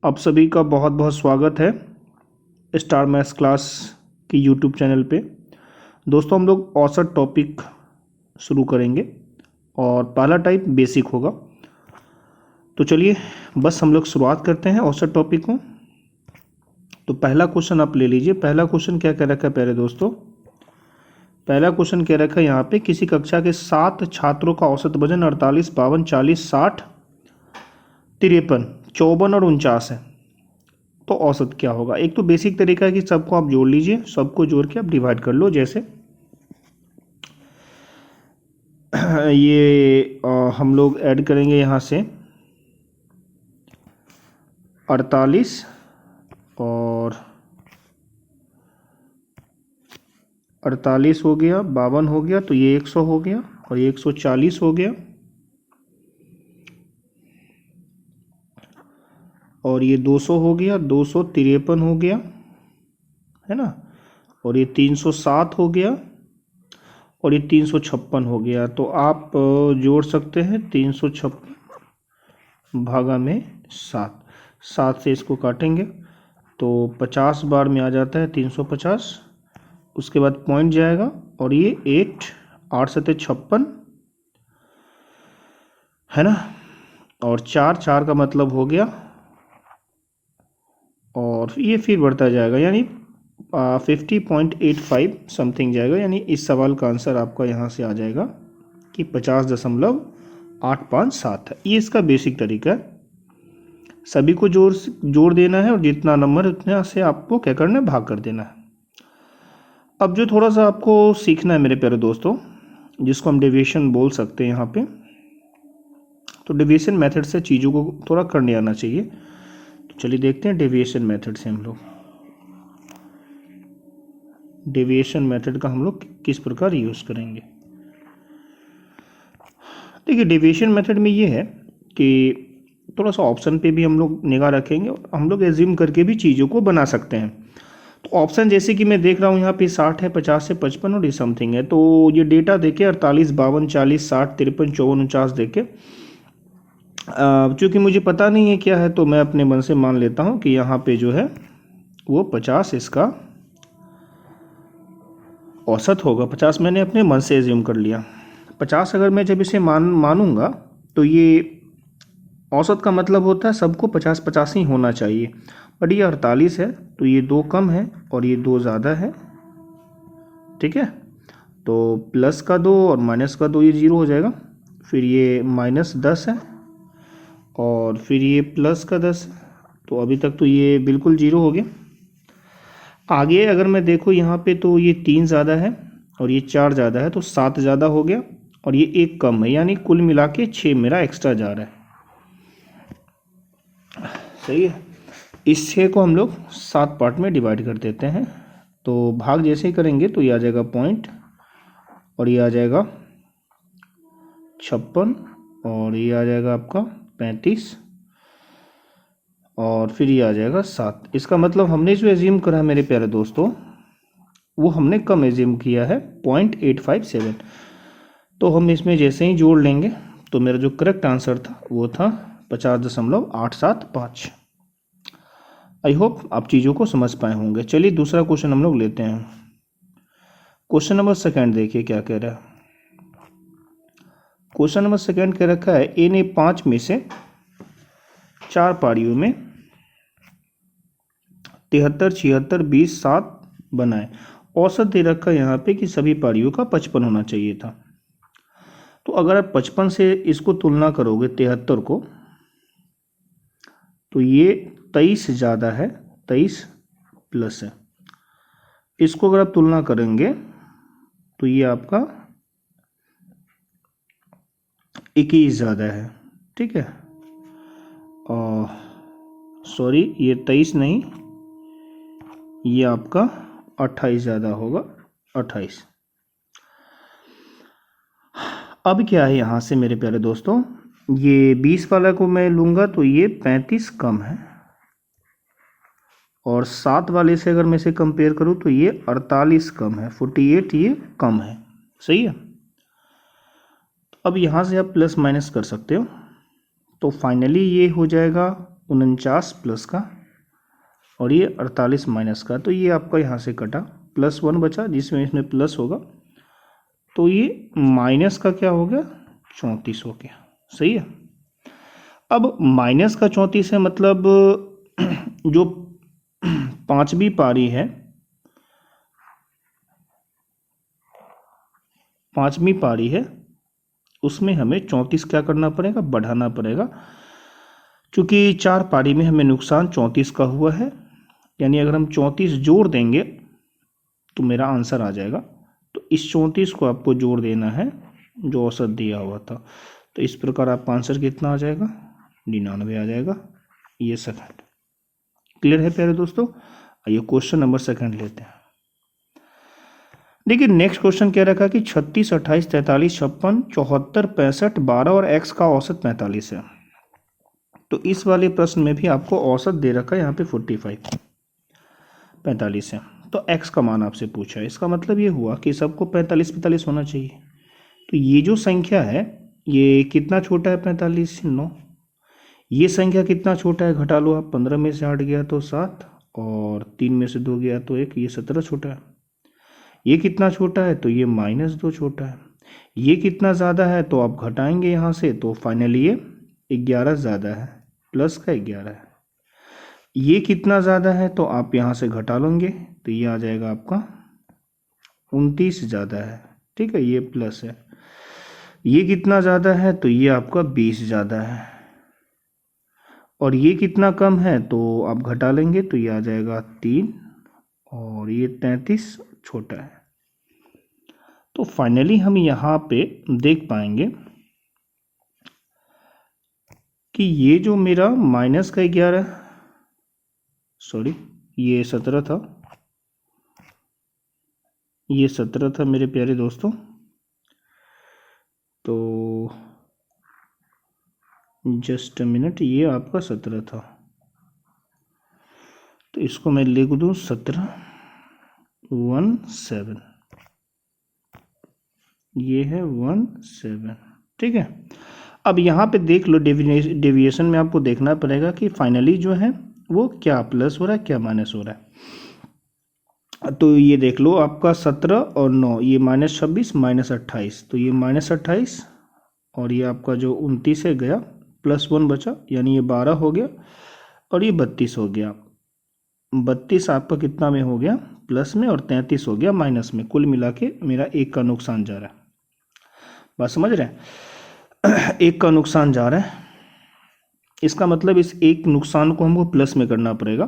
आप सभी का बहुत बहुत स्वागत है स्टार मैथ्स क्लास की यूट्यूब चैनल पे। दोस्तों, हम लोग औसत टॉपिक शुरू करेंगे और पहला टाइप बेसिक होगा। तो चलिए बस हम लोग शुरुआत करते हैं औसत टॉपिक को। तो पहला क्वेश्चन आप ले लीजिए। पहला क्वेश्चन क्या कह रखा है प्यारे दोस्तों? पहला क्वेश्चन कह रखा है यहाँ पे, किसी कक्षा के 7 छात्रों का औसत वजन 48, 52, 40, 60, 53, 54 और 49 है। तो औसत क्या होगा? एक तो बेसिक तरीका है कि सबको आप जोड़ लीजिए, सबको जोड़ के आप डिवाइड कर लो। जैसे ये हम लोग ऐड करेंगे यहाँ से 48 और 48 हो गया, 52 हो गया, तो ये 100 हो गया और ये 140 हो गया और ये 200 हो गया, 253 हो गया, है ना, और ये 307 हो गया और ये 356 हो गया। तो आप जोड़ सकते हैं 356 भागा में 7, 7 से इसको काटेंगे तो 50 बार में आ जाता है 350। उसके बाद पॉइंट जाएगा और ये 8 7 56, है ना, और 4 का मतलब हो गया और ये फिर बढ़ता जाएगा, यानी 50.85 समथिंग जाएगा। यानी इस सवाल का आंसर आपका यहाँ से आ जाएगा कि 50.857 है। ये इसका बेसिक तरीका है। सभी को जोड़ देना है और जितना नंबर उतना से आपको क्या करना है, भाग कर देना है। अब जो थोड़ा सा आपको सीखना है मेरे प्यारे दोस्तों, जिसको हम डेविएशन बोल सकते हैं यहाँ पे, तो डेविएशन मेथड से चीज़ों को थोड़ा करने आना चाहिए। तो चलिए देखते हैं डेविएशन मेथड से हम लोग डेविएशन मेथड का हम लोग किस प्रकार यूज़ करेंगे। देखिए, डेविएशन मेथड में ये है कि थोड़ा सा ऑप्शन पे भी हम लोग निगाह रखेंगे और हम लोग एज्यूम करके भी चीज़ों को बना सकते हैं। तो ऑप्शन जैसे कि मैं देख रहा हूँ यहाँ पे 60 है, 50 से 55 और ये समथिंग है। तो ये डेटा देके 48, 52, 40, 60, 53, 54, 49 देके, चूँकि मुझे पता नहीं है क्या है, तो मैं अपने मन से मान लेता हूँ कि यहाँ पे जो है वो 50 इसका औसत होगा। 50 मैंने अपने मन से एज्यूम कर लिया। 50 अगर मैं जब इसे मानूंगा तो ये औसत का मतलब होता है सबको 50-50 ही होना चाहिए। बट ये 48 है तो ये 2 कम है और ये 2 ज़्यादा है, ठीक है। तो प्लस का 2 और माइनस का 2 ये 0 हो जाएगा। फिर ये -10 है और फिर ये प्लस का 10 है। तो अभी तक तो ये बिल्कुल 0 हो गया। आगे अगर मैं देखूँ यहाँ पे तो ये 3 ज़्यादा है और ये 4 ज़्यादा है, तो 7 ज़्यादा हो गया और ये 1 कम है, यानी कुल मिला के 6 मेरा एक्स्ट्रा जा रहा है। सही है। इस 6 को हम लोग 7 पार्ट में डिवाइड कर देते हैं। तो भाग जैसे ही करेंगे तो ये आ जाएगा पॉइंट और ये आ जाएगा 56 और ये आ जाएगा आपका 35 और फिर ये आ जाएगा 7। इसका मतलब हमने जो एज्यूम करा है मेरे प्यारे दोस्तों, वो हमने कम एज्यूम किया है 0.857। तो हम इसमें जैसे ही जोड़ लेंगे तो मेरा जो करेक्ट आंसर था वो था 50.875। आई होप आप चीज़ों को समझ पाए होंगे। चलिए दूसरा क्वेश्चन हम लोग लेते हैं। क्वेश्चन नंबर सेकंड देखिए क्या कह रहा है। क्वेश्चन नंबर सेकंड कह रखा है, ए ने 5 में से 4 पारियों में 73, 76, 20, 7 बनाए। औसत दे रखा है यहाँ पे कि सभी पारियों का 55 होना चाहिए था। तो अगर आप 55 से इसको तुलना करोगे 73 को, तो ये 23 ज़्यादा है, 23 प्लस है। इसको अगर आप तुलना करेंगे तो ये आपका 21 ज़्यादा है, ठीक है। और सॉरी, ये 23 नहीं, ये आपका 28 ज़्यादा होगा, 28। अब क्या है यहाँ से मेरे प्यारे दोस्तों, ये 20 वाला को मैं लूँगा तो ये 35 कम है और 7 वाले से अगर मैं इसे कंपेयर करूँ तो ये 48 कम है, 48 ये कम है। सही है। अब यहाँ से आप प्लस माइनस कर सकते हो। तो फाइनली ये हो जाएगा 49 प्लस का और ये 48 माइनस का, तो ये आपका यहाँ से कटा, +1 बचा जिसमें इसमें प्लस होगा, तो ये माइनस का क्या हो गया 34 हो गया। सही है। अब माइनस का 34 है, मतलब जो पांचवी पारी है, पांचवी पारी है उसमें हमें 34 क्या करना पड़ेगा, बढ़ाना पड़ेगा। क्योंकि 4 पारी में हमें नुकसान 34 का हुआ है, यानी अगर हम 34 जोड़ देंगे तो मेरा आंसर आ जाएगा। तो इस 34 को आपको जोड़ देना है जो औसत दिया हुआ था। तो इस प्रकार आपका आंसर कितना आ जाएगा, 99 आ जाएगा। ये सेकंड क्लियर है प्यारे दोस्तों। आइए क्वेश्चन नंबर सेकंड लेते हैं। देखिए नेक्स्ट क्वेश्चन क्या रखा कि 36, 28, 43, 56, 74, 65, 12 और x का औसत 45 है। तो इस वाले प्रश्न में भी आपको औसत दे रखा है यहाँ पे 45, 45 है। तो x का मान आपसे पूछा है, इसका मतलब ये हुआ कि सबको 45 45 होना चाहिए। तो ये जो संख्या है ये कितना छोटा है, 45, 9। ये संख्या कितना छोटा है, घटा लो आप, 15 में से 8 गया तो 7 और 3 में से 2 गया तो 1, ये 17 छोटा है। ये कितना छोटा है, तो ये -2 छोटा है। ये कितना ज़्यादा है, तो आप घटाएंगे यहाँ से, तो फाइनली ये 11 ज़्यादा है, प्लस का 11 है। ये कितना ज़्यादा है, तो आप यहाँ से घटा लोगे तो ये आ जाएगा आपका 29 ज़्यादा है। ठीक है, ये प्लस है। ये कितना ज़्यादा है, तो ये आपका 20 ज़्यादा है। और ये कितना कम है, तो आप घटा लेंगे तो ये आ जाएगा 3 और ये 33 छोटा है। तो फाइनली हम यहाँ पे देख पाएंगे कि ये जो मेरा -11, सॉरी ये 17 था, ये 17 था मेरे प्यारे दोस्तों। तो जस्ट अ मिनट, ये आपका 17 था, तो इसको मैं लिख दूँ 17, 17, ये है 17। ठीक है। अब यहाँ पे देख लो, डेविएशन में आपको देखना पड़ेगा कि फाइनली जो है वो क्या प्लस हो रहा है क्या माइनस हो रहा है। तो ये देख लो आपका 17 और 9, ये -26 -28, तो ये -28 और ये आपका जो 29 है गया, +1 बचा, यानी ये 12 हो गया और ये 32 हो गया। 32 आपका कितना में हो गया, प्लस में, और 33 हो गया माइनस में। कुल मिला के मेरा 1 का नुकसान जा रहा है। बात समझ रहे हैं? 1 का नुकसान जा रहा है, इसका मतलब इस 1 नुकसान को हमको प्लस में करना पड़ेगा।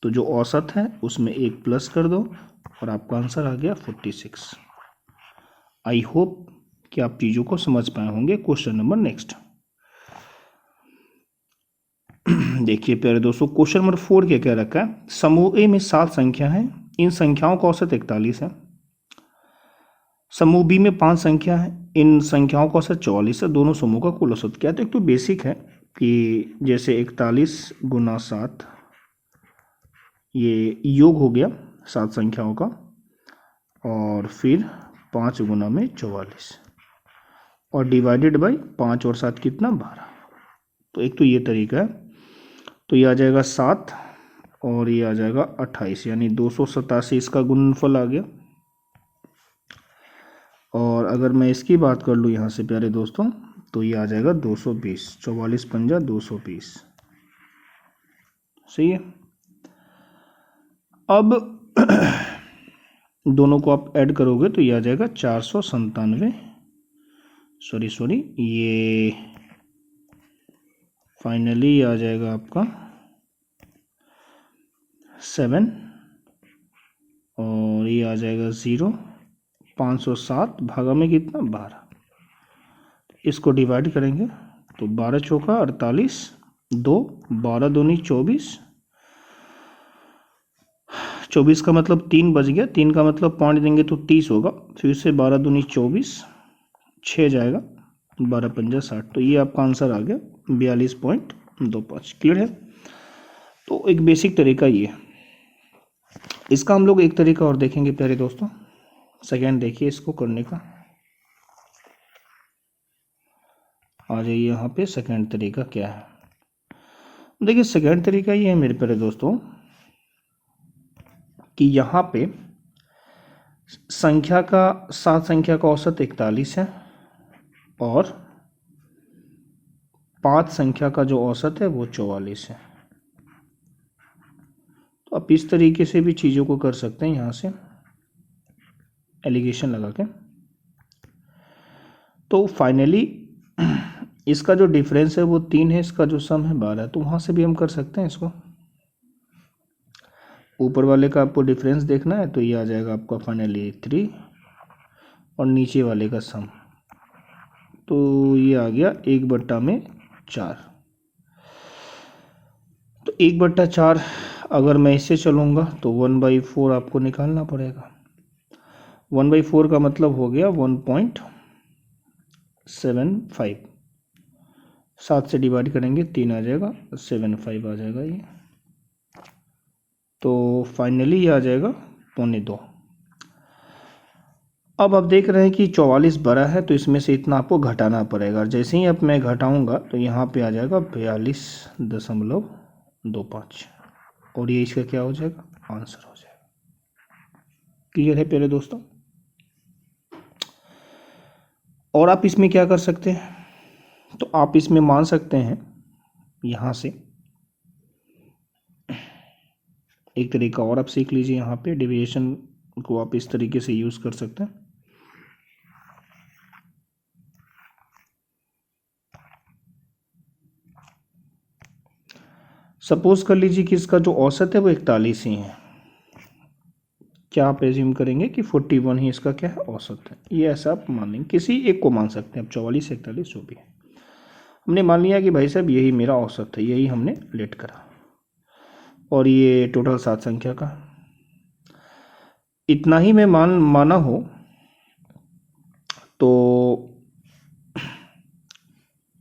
तो जो औसत है उसमें 1 प्लस कर दो और आपका आंसर आ गया 46। आई होप कि आप चीज़ों को समझ पाए होंगे। क्वेश्चन नंबर नेक्स्ट देखिए प्यारे दोस्तों, क्वेश्चन नंबर 4 क्या क्या रखा है। समूह ए में 7 संख्या है, इन संख्याओं का औसत 41 है। समूह बी में 5 संख्या है, इन संख्याओं का औसत 44 है। दोनों समूह का कुल औसत क्या है। तो एक तो बेसिक है कि जैसे 41 × 7, ये योग हो गया 7 संख्याओं का, और फिर 5 × 44 और डिवाइडेड बाई 5 और 7 कितना, 12। तो एक तो ये तरीका है। तो ये आ जाएगा 7 और ये आ जाएगा 28, यानी 287 इसका गुणनफल आ गया। और अगर मैं इसकी बात कर लूँ यहाँ से प्यारे दोस्तों, तो ये आ जाएगा 220, 44 पंजा 220। सही है। अब दोनों को आप ऐड करोगे तो ये आ जाएगा 497, सॉरी ये फाइनली आ जाएगा आपका 7 और ये आ जाएगा 0, 507 भागा में कितना, 12। इसको डिवाइड करेंगे तो 12 चौका 48, 2 12 दूनी 24, 24 का मतलब 3 बच गया, 3 का मतलब 5 देंगे तो 30 होगा, फिर से 12 दूनी 24, 6 जाएगा, 12 पंजा 60। तो ये आपका आंसर आ गया 42.25। क्लियर है। तो एक बेसिक तरीका ये है। इसका हम लोग एक तरीका और देखेंगे प्यारे दोस्तों। सेकेंड देखिए इसको करने का, आ जाइए यहाँ पे। सेकेंड तरीका क्या है, देखिए सेकेंड तरीका ये है मेरे प्यारे दोस्तों कि यहाँ पे सात संख्या का औसत 41 है और 5 संख्या का जो औसत है वो 44 है। तो आप इस तरीके से भी चीज़ों को कर सकते हैं यहाँ से एलिगेशन लगा के। तो फाइनली इसका जो डिफरेंस है वो 3 है, इसका जो सम है 12 है। तो वहाँ से भी हम कर सकते हैं इसको। ऊपर वाले का आपको डिफरेंस देखना है तो ये आ जाएगा आपका फाइनली 3 और नीचे वाले का सम, तो ये आ गया 1/4। तो 1/4 अगर मैं इससे चलूँगा तो 1/4 आपको निकालना पड़ेगा। 1/4 का मतलब हो गया 1.75। 7 से डिवाइड करेंगे 3 आ जाएगा, 75 आ जाएगा ये। तो फाइनली ये आ जाएगा 1.25। अब आप देख रहे हैं कि 44 बड़ा है तो इसमें से इतना आपको घटाना पड़ेगा। जैसे ही अब मैं घटाऊंगा तो यहाँ पे आ जाएगा 42.25 और ये इसका क्या हो जाएगा, आंसर हो जाएगा। क्लियर है प्यारे दोस्तों? और आप इसमें क्या कर सकते हैं, तो आप इसमें मान सकते हैं यहाँ से एक तरीका और आप सीख लीजिए। यहाँ पे डेविएशन को आप इस तरीके से यूज़ कर सकते हैं। सपोज कर लीजिए कि इसका जो औसत है वो 41 ही है। क्या आप एज्यूम करेंगे कि 41 ही इसका क्या है, औसत है। ये ऐसा आप मान लेंगे, किसी एक को मान सकते हैं आप, 44 41 जो भी है। हमने मान लिया कि भाई साहब यही मेरा औसत है, यही हमने लेट करा। और ये टोटल 7 संख्या का इतना ही मैं माना हो तो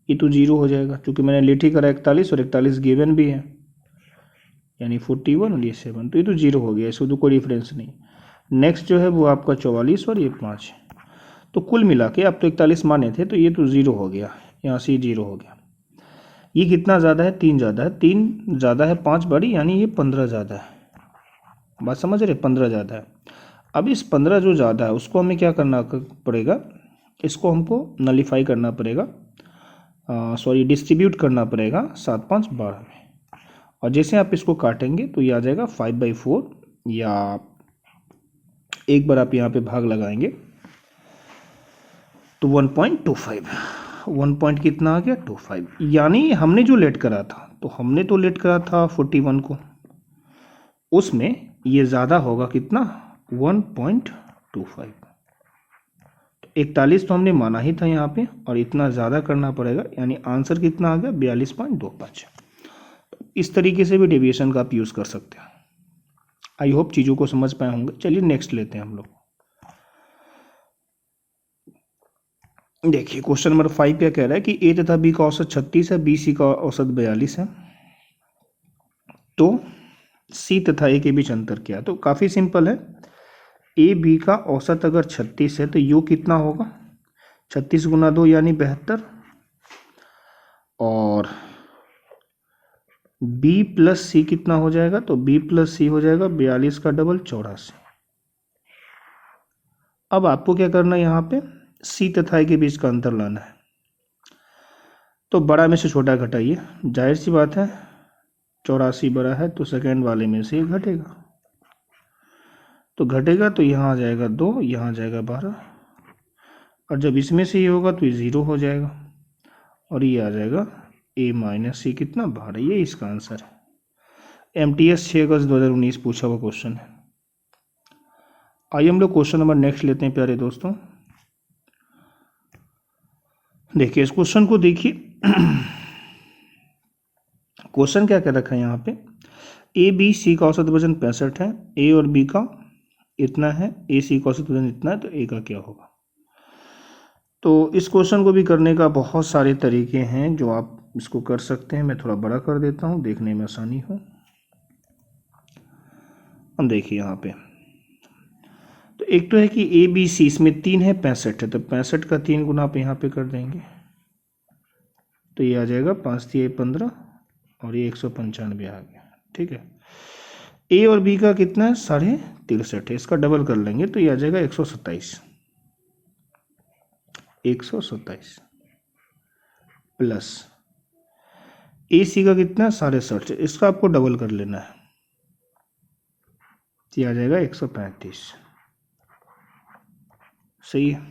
ये तो 0 हो जाएगा, क्योंकि मैंने लेट ही करा 41 और 41 गिवन भी है, यानी 41 और ये 7, तो ये तो 0 हो गया, इसमें तो कोई डिफरेंस नहीं। नेक्स्ट जो है वो आपका 44 और ये 5 है। तो कुल मिला के आप तो 41 माने थे तो ये तो 0 हो गया, यहाँ से 0 हो गया। ये कितना ज़्यादा है, 3 ज़्यादा है। 3 ज़्यादा है 5 बड़ी, यानी ये 15 ज़्यादा है। बात समझ रहे, 15 ज़्यादा है। अब इस 15 जो ज़्यादा है उसको हमें क्या करना पड़ेगा, इसको हमको नलीफाई करना पड़ेगा, डिस्ट्रीब्यूट करना पड़ेगा 7 5 12 में। और जैसे आप इसको काटेंगे तो ये आ जाएगा 5/4, या एक बार आप यहाँ पे भाग लगाएंगे तो 1.25। 1 पॉइंट कितना आ गया, 25। यानी हमने जो लेट करा था, तो हमने तो लेट करा था 41 को, उसमें ये ज़्यादा होगा कितना, 1.25। 41 तो हमने माना ही था यहाँ पे, और इतना ज़्यादा करना पड़ेगा, यानी आंसर कितना आ गया, 42.25। इस तरीके से भी डेविएशन का आप यूज़ कर सकते हैं। आई होप चीज़ों को समझ पाए होंगे। चलिए नेक्स्ट लेते हैं हम लोग। देखिए क्वेश्चन नंबर 5 क्या कह रहा है कि ए तथा बी का औसत 36 है, बी सी का औसत 42 है, तो सी तथा ए के बीच अंतर क्या है। तो काफ़ी सिंपल है, ए बी का औसत अगर 36 है तो यू कितना होगा, 36 गुना 2 यानी 72, और बी प्लस सी कितना हो जाएगा, तो बी प्लस सी हो जाएगा 42 का डबल 84। अब आपको क्या करना है, यहाँ पे सी तथा ए के बीच का अंतर लाना है। तो बड़ा में से छोटा घटाइए, जाहिर सी बात है 84 बड़ा है तो सेकेंड वाले में से घटेगा, तो घटेगा तो यहाँ आ जाएगा 2, यहाँ आ जाएगा 12, और जब इसमें से ये होगा तो ये 0 हो जाएगा, और ये आ जाएगा a माइनस सी कितना, 12। ये इसका आंसर है। MTS 6 अगस्त 2019 पूछा हुआ क्वेश्चन है। आइए हम लोग क्वेश्चन नंबर नेक्स्ट लेते हैं प्यारे दोस्तों। देखिए इस क्वेश्चन को देखिए। क्वेश्चन क्या कह रखा है यहाँ पे, ए बी सी का औसत वजन 65 है, ए और बी का इतना है, ए सी का औसत वजन इतना है, तो ए का क्या होगा। तो इस क्वेश्चन को भी करने का बहुत सारे तरीके हैं जो आप इसको कर सकते हैं। मैं थोड़ा बड़ा कर देता हूँ, देखने में आसानी हो। हम देखिए यहाँ पे, तो एक तो है कि ए बी सी, इसमें 3 है, 65 है, तो 65 का 3 गुना आप यहाँ पे कर देंगे, तो ये आ जाएगा 5 3 15 और ये 195 आ गया। ठीक है, ए और बी का कितना है 63.5 है, इसका डबल कर लेंगे तो ये आ जाएगा 127। 127 प्लस ए सी का कितना है 67, इसका आपको डबल कर लेना है, ये आ जाएगा 135। सही है।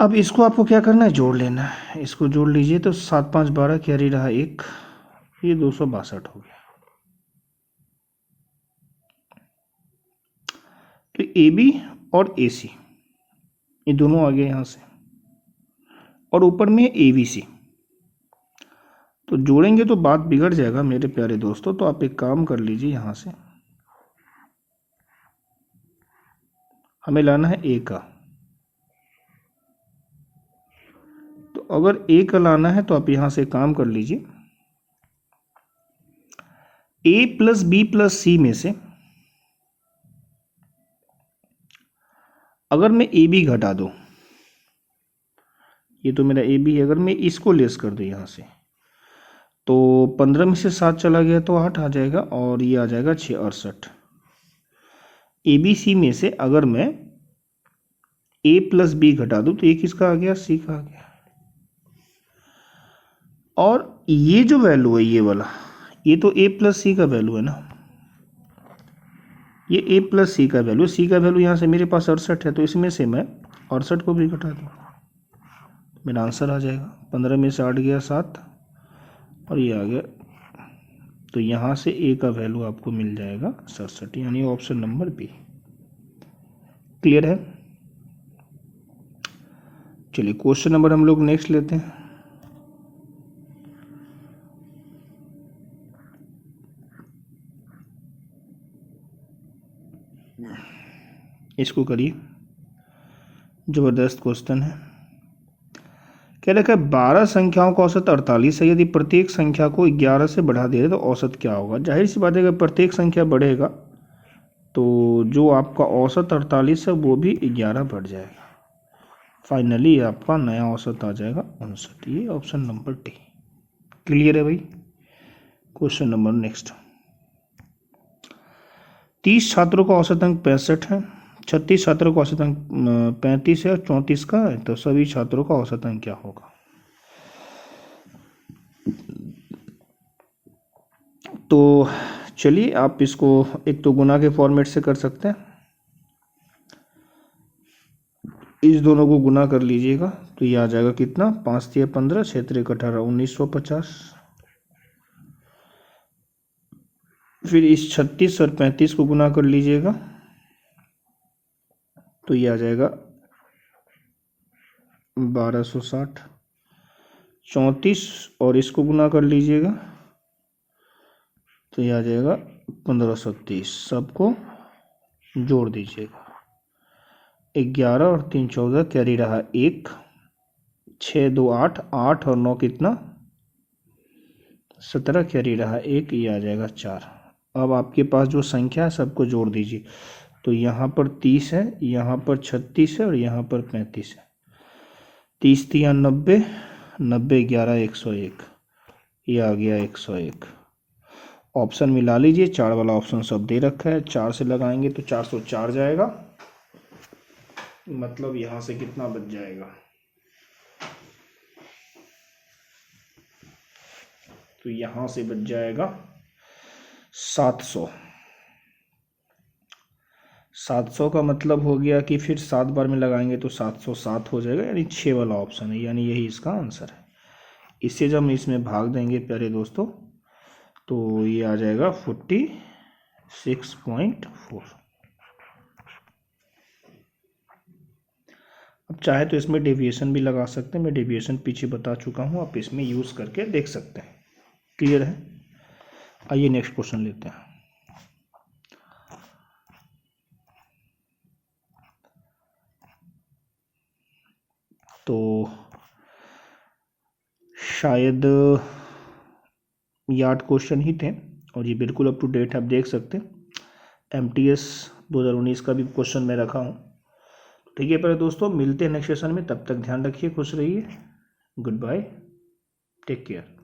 अब इसको आपको क्या करना है, जोड़ लेना है। इसको जोड़ लीजिए तो 7 5 12 कैरी रहा 1, ये 262 हो गया। तो ए बी और ए सी ये दोनों आ गए यहाँ से, और ऊपर में ए बी सी, तो जोड़ेंगे तो बात बिगड़ जाएगा मेरे प्यारे दोस्तों। तो आप एक काम कर लीजिए, यहाँ से हमें लाना है ए का, तो अगर ए का लाना है तो आप यहाँ से काम कर लीजिए, ए प्लस बी प्लस सी में से अगर मैं ए बी घटा दूं, ये तो मेरा ए बी है, अगर मैं इसको लेस कर दूं यहाँ से, तो 15 में से 7 चला गया तो 8 आ जाएगा, और ये आ जाएगा 6 68। ए बी सी में से अगर मैं ए प्लस बी घटा दूं तो ये किसका आ गया, सी का आ गया। और ये जो वैल्यू है ये वाला, ये तो ए प्लस सी का वैल्यू है ना, ये ए प्लस सी का वैल्यू, सी का वैल्यू यहाँ से मेरे पास 68 है, तो इसमें से मैं 68 को भी घटा दूँ, मेरा आंसर आ जाएगा। 15 में से 8 गया 7, और ये आ गया, तो यहाँ से ए का वैल्यू आपको मिल जाएगा 67, यानी ऑप्शन नंबर बी। क्लियर है। चलिए क्वेश्चन नंबर हम लोग नेक्स्ट लेते हैं। इसको करिए, जबरदस्त क्वेश्चन है। कह रखा है 12 संख्याओं का औसत 48 है, यदि प्रत्येक संख्या को 11 से बढ़ा दे तो औसत क्या होगा। जाहिर सी बात है कि प्रत्येक संख्या बढ़ेगा तो जो आपका औसत 48 है वो भी 11 बढ़ जाएगा, फाइनली आपका नया औसत आ जाएगा 59। ये ऑप्शन नंबर डी। क्लियर है भाई। Question number next. 30 छात्रों का औसत अंक 65 है, 36 छात्रों का औसत अंक 35 है और 34 का है, तो सभी छात्रों का औसत अंक क्या होगा। तो चलिए आप इसको एक तो गुना के फॉर्मेट से कर सकते हैं, इस दोनों को गुना कर लीजिएगा तो ये आ जाएगा कितना, 5 3 15, 6 3 18, 1950। फिर इस 36 और 35 को गुना कर लीजिएगा तो ये आ जाएगा 1260। 34 और इसको गुना कर लीजिएगा तो ये आ जाएगा 1530। सबको जोड़ दीजिएगा, 11 और 3 14, कैरी रहा 1, 6 2 8, 8 और 9 कितना 17, कैरी रहा 1, ये आ जाएगा 4। अब आपके पास जो संख्या है सबको जोड़ दीजिए, तो यहाँ पर 30 है, यहाँ पर 36 है और यहाँ पर 35 है। 30 3 90, 90 11 101, ये आ गया 101। ऑप्शन मिला लीजिए, 4 वाला ऑप्शन सब दे रखा है, 4 से लगाएंगे तो 404 जाएगा, मतलब यहाँ से कितना बच जाएगा, तो यहाँ से बच जाएगा 700। 700 का मतलब हो गया कि फिर 7 बार में लगाएंगे तो 707 हो जाएगा, यानी 6 वाला ऑप्शन है, यानी यही इसका आंसर है। इससे जब हम इसमें भाग देंगे प्यारे दोस्तों तो ये आ जाएगा 46.4। अब चाहे तो इसमें डेविएशन भी लगा सकते हैं, मैं डेविएशन पीछे बता चुका हूँ, आप इसमें यूज़ करके देख सकते हैं। क्लियर है। आइए नेक्स्ट क्वेश्चन लेते हैं। तो शायद ये 8 क्वेश्चन ही थे और ये बिल्कुल अप टू डेट आप देख सकते हैं। MTS 2019 का भी क्वेश्चन मैं रखा हूँ। ठीक है पर दोस्तों, मिलते हैं नेक्स्ट सेशन में, तब तक ध्यान रखिए, खुश रहिए, गुड बाय। Take care.